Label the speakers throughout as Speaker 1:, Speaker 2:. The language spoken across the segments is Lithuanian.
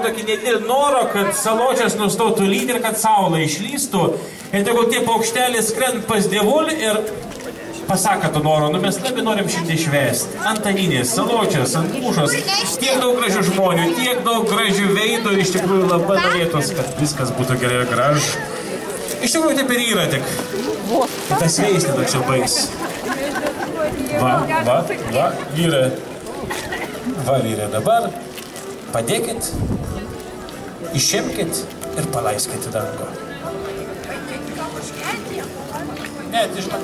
Speaker 1: tokį nedidelį norą, kad saločias nustotų lyti ir kad saulė išlystų. Ir tegul tie paukšteliai skrend pas dievulį ir pasaka to noro, nu mes labai norim šiandien švęsti. Antaninės, saločias, ant mūšos, tiek daug gražių žmonių, tiek daug gražių veidų, iš tikrųjų labai norėtos, kad viskas būtų gerai ir gražu. Iš tikrųjų taip ir yra tik. Tas veislė toks bais. Va, vyrai. Va, vyrai, dabar padėkit, išimkit ir paleiskit į dangų. Ne, tai žinok.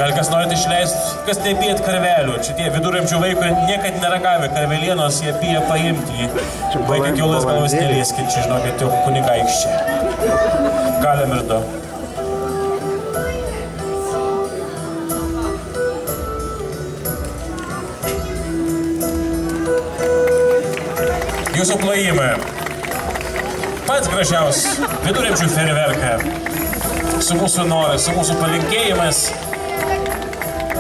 Speaker 1: Gal kas norit išleisti, kas nebijat karvelių. Čia tie viduramžių vaikai niekad neragavę karvelienos, jie bijo paimti jį. Vaikai kiaulas galvos nelieskit, čia žinokit, jau kunigaikščiai. Galim ir du. Jūsų plojimai. Pats gražiausias viduramžių fejerverkai. Su mūsų norais, su mūsų palinkėjimais.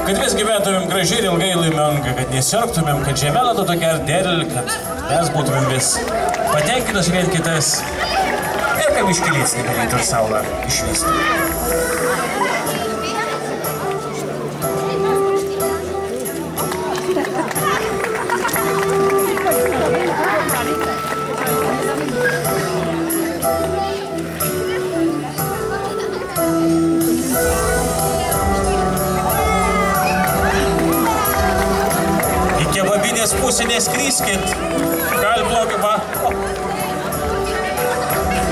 Speaker 1: Kad vis gyventumėm gražiai ir ilgai laimingai, kad nesirgtumėm, kad žemėlė tokia ar derl, kad mes būtumėm vis patenkinus vien kitais ir kad iškilys negalėtų ir saulę išvysti. Kebabinės pusė neskryskit, gal blogai, va.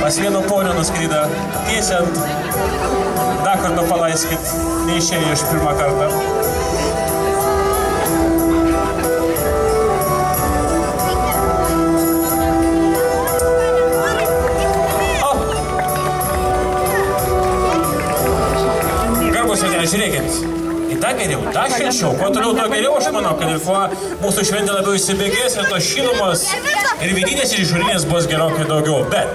Speaker 1: Pas vieno ponio nuskryda, tiesiant, dar kartą paleiskit, neišėjo iš pirmą kartą. Garbus vedėlė, žiūrėkit. Dar geriau, dar šilčiau, kuo toliau to geriau, aš manau, kad ir kuo mūsų šventė labiau įsibėgės ir tos šilumos ir vidinės ir išorinės bus gerokai daugiau, bet